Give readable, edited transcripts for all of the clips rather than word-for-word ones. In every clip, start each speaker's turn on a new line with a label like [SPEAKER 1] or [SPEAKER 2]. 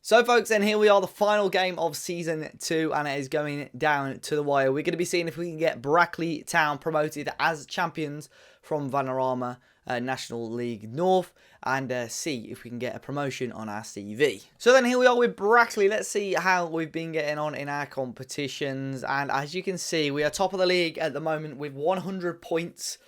[SPEAKER 1] So folks, and here we are, the final game of Season 2, and it is going down to the wire. We're going to be seeing if we can get Brackley Town promoted as champions from Vanarama National League North, and see if we can get a promotion on our CV. So then here we are with Brackley. Let's see how we've been getting on in our competitions, and as you can see, we are top of the league at the moment with 100 points.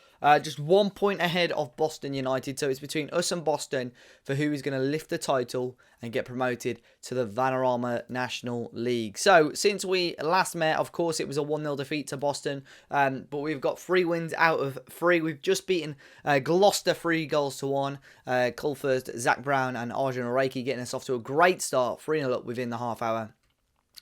[SPEAKER 1] Just 1 point ahead of Boston United. So it's between us and Boston for who is going to lift the title and get promoted to the Vanarama National League. So since we last met, of course, it was a 1-0 defeat to Boston. But we've got 3 wins out of 3. We've just beaten Gloucester 3-1. Culfhurst, Zach Brown and Arjun Reiki getting us off to a great start. 3-0 up within the half hour.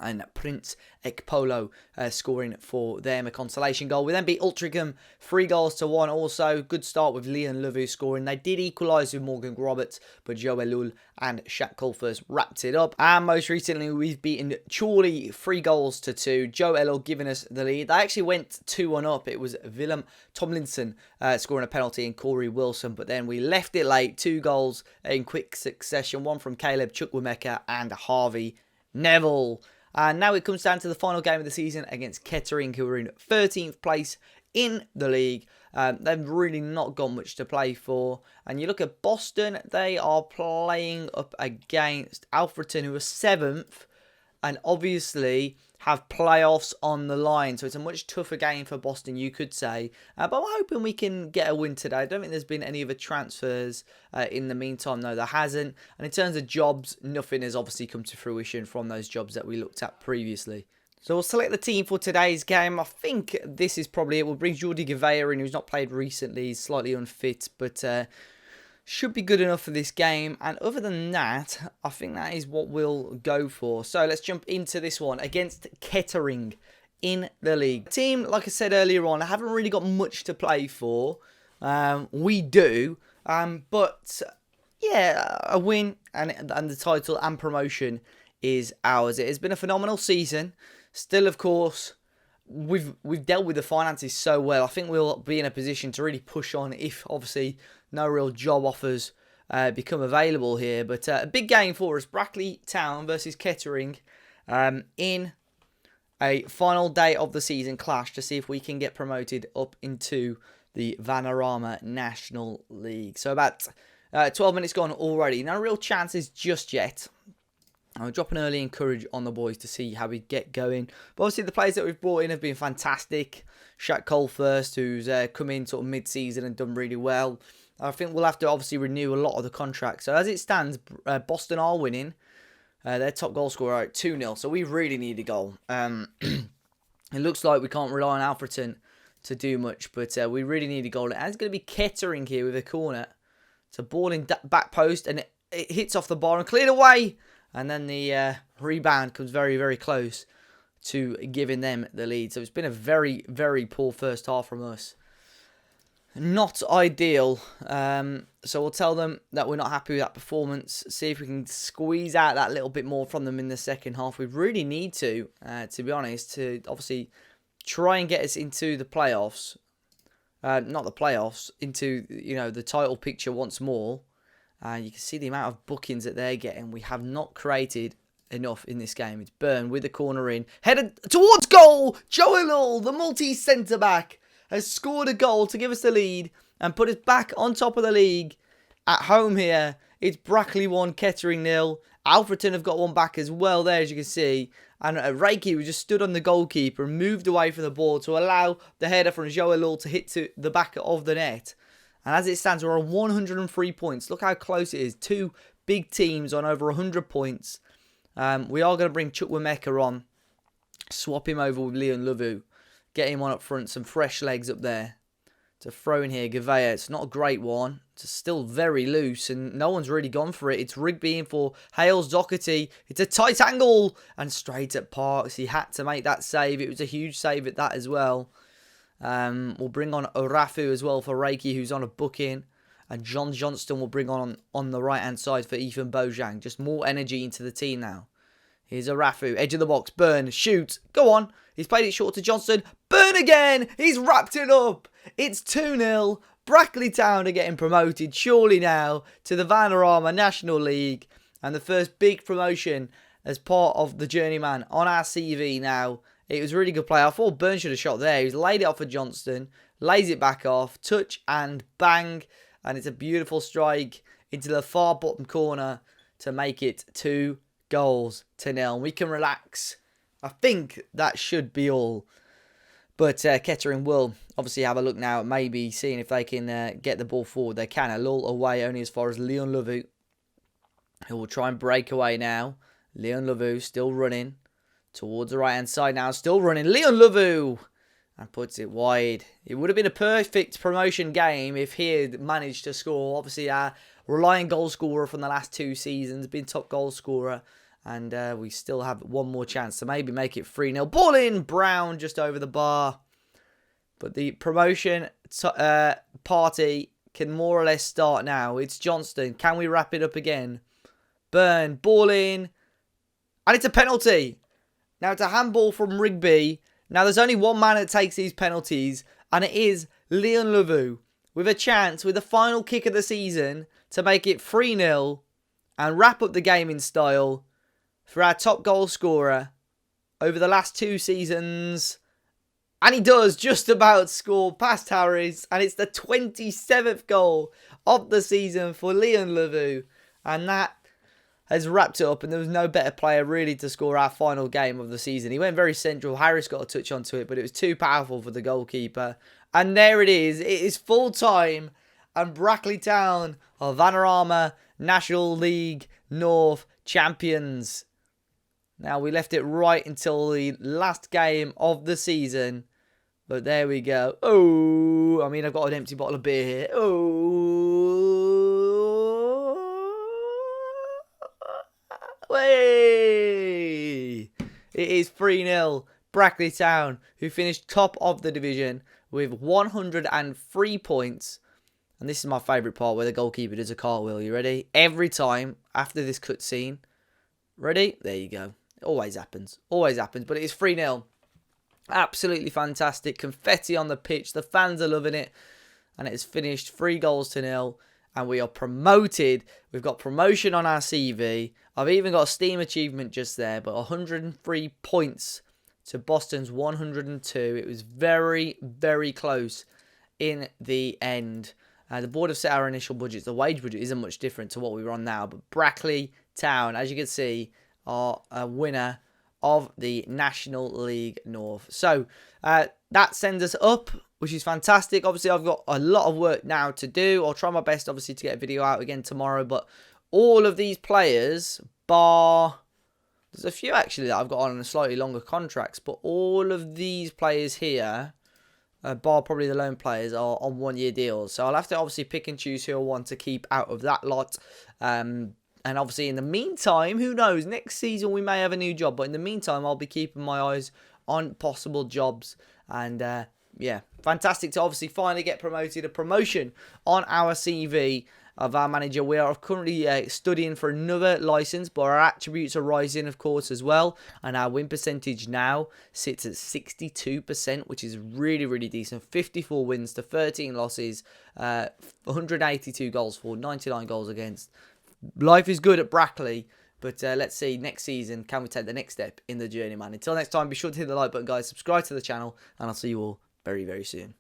[SPEAKER 1] And Prince Ekpolo scoring for them a consolation goal. We then beat Ultricum 3-1 also. Good start with Leon Levu scoring. They did equalise with Morgan Roberts, but Joe Elul and Shaq Culfhurst wrapped it up. And most recently, we've beaten Chorley 3-2. Joe Elul giving us the lead. They actually went 2-1 up. It was Willem Tomlinson scoring a penalty and Corey Wilson. But then we left it late. 2 goals in quick succession. One from Caleb Chukwemeka and Harvey Neville. And now it comes down to the final game of the season against Kettering, who are in 13th place in the league. They've really not got much to play for. And you look at Boston, they are playing up against Alfreton, who are 7th. And obviously have playoffs on the line. So it's a much tougher game for Boston, you could say. But I'm hoping we can get a win today. I don't think there's been any other transfers in the meantime. No, there hasn't. And in terms of jobs, nothing has obviously come to fruition from those jobs that we looked at previously. So we'll select the team for today's game. I think this is probably it. We'll bring Jordi Gavea in, who's not played recently. He's slightly unfit, but should be good enough for this game. And other than that, I think that is what we'll go for. So let's jump into this one against Kettering in the league. Team, like I said earlier on, I haven't really got much to play for. We do. But yeah, a win and the title and promotion is ours. It has been a phenomenal season. Still, of course, we've dealt with the finances so well. I think we'll be in a position to really push on if, obviously, no real job offers become available here. But a big game for us. Brackley Town versus Kettering in a final day of the season clash to see if we can get promoted up into the Vanarama National League. So about 12 minutes gone already. No real chances just yet. I'll drop an early encourage on the boys to see how we get going. But obviously the players that we've brought in have been fantastic. Shaq Culfhurst, who's come in sort of mid-season and done really well. I think we'll have to obviously renew a lot of the contracts. So as it stands, Boston are winning. Their top goal scorer at 2-0. So we really need a goal. It looks like we can't rely on Alfreton to do much. But we really need a goal. And it's going to be Kettering here with a corner. It's a ball in back post. And it hits off the bar and cleared away. And then the rebound comes very, very close to giving them the lead. So it's been a very, very poor first half from us. Not ideal. So we'll tell them that we're not happy with that performance. See if we can squeeze out that little bit more from them in the second half. We really need to be honest, to obviously try and get us into the playoffs. Not the playoffs, into the title picture once more. You can see the amount of bookings that they're getting. We have not created enough in this game. It's Byrne with the corner in. Headed towards goal. Joe Elul, the Maltese centre-back, has scored a goal to give us the lead and put us back on top of the league at home here. It's Brackley 1, Kettering 0. Alfreton have got one back as well there, as you can see. And Reiki, who just stood on the goalkeeper and moved away from the ball to allow the header from Joe Elul to hit to the back of the net. And as it stands, we're on 103 points. Look how close it is. 2 big teams on over 100 points. We are going to bring Chukwemeka on. Swap him over with Leon Levu. Get him on up front. Some fresh legs up there. To throw in here, Gavea. It's not a great one. It's still very loose. And no one's really gone for it. It's Rigby in for Hales Doherty. It's a tight angle. And straight at Parks. He had to make that save. It was a huge save at that as well. We'll bring on Orafu as well for Reiki, who's on a booking. And John Johnston will bring on the right-hand side for Ethan Bojang. Just more energy into the team now. Here's Orafu, edge of the box. Burn, shoot. Go on. He's played it short to Johnston. Burn again. He's wrapped it up. It's 2-0. Brackley Town are getting promoted surely now to the Vanarama National League. And the first big promotion as part of the Journeyman on our CV now. It was a really good play. I thought Burn should have shot there. He's laid it off for Johnston, lays it back off, touch and bang. And it's a beautiful strike into the far bottom corner to make it 2-0. We can relax. I think that should be all. But Kettering will obviously have a look now at maybe seeing if they can get the ball forward. They can. A lull away only as far as Leon Lavu, who will try and break away now. Leon Lavu still running towards the right-hand side now. Still running. Leon Lavu! And puts it wide. It would have been a perfect promotion game if he had managed to score. Obviously, our reliant goal scorer from the last 2 seasons. Been top goal scorer. And we still have one more chance to maybe make it 3-0. Ball in! Brown just over the bar. But the promotion party can more or less start now. It's Johnston. Can we wrap it up again? Burn. Ball in. And it's a penalty. Now it's a handball from Rigby. Now there's only one man that takes these penalties. And it is Leon Lavu. With a chance, with the final kick of the season, to make it 3-0. And wrap up the game in style. For our top goal scorer. Over the last 2 seasons. And he does just about score past Harris. And it's the 27th goal of the season for Leon Lavu. And that has wrapped it up, and there was no better player really to score our final game of the season. He went very central. Harris got a touch onto it, but it was too powerful for the goalkeeper. And there it is. It is full time, and Brackley Town are Vanarama National League North champions. Now, we left it right until the last game of the season, but there we go. Oh, I mean, I've got an empty bottle of beer here. Way! It is 3-0. Brackley Town, who finished top of the division with 103 points. And this is my favourite part where the goalkeeper does a cartwheel. You ready? Every time after this cutscene. Ready? There you go. It always happens. Always happens. But it is 3-0. Absolutely fantastic. Confetti on the pitch. The fans are loving it. And it has finished 3-0. And we are promoted. We've got promotion on our CV. I've even got a Steam achievement just there. But 103 points to Boston's 102. It was very, very close in the end. The board have set our initial budgets. The wage budget isn't much different to what we were on now. But Brackley Town, as you can see, are a winner of the National League North. So that sends us up, which is fantastic. Obviously, I've got a lot of work now to do. I'll try my best, obviously, to get a video out again tomorrow. But all of these players, bar... There's a few, actually, that I've got on slightly longer contracts. But all of these players here, bar probably the lone players, are on 1-year deals. So I'll have to, obviously, pick and choose who I want to keep out of that lot. And obviously, in the meantime, who knows? Next season, we may have a new job. But in the meantime, I'll be keeping my eyes on possible jobs. And, yeah, fantastic to obviously finally get promoted. A promotion on our CV of our manager. We are currently studying for another license, but our attributes are rising, of course, as well. And our win percentage now sits at 62%, which is really, really decent. 54 wins to 13 losses, 182 goals for, 99 goals against. Life is good at Brackley, but let's see next season, can we take the next step in the Journeyman? Until next time, be sure to hit the like button, guys. Subscribe to the channel, and I'll see you all very, very soon.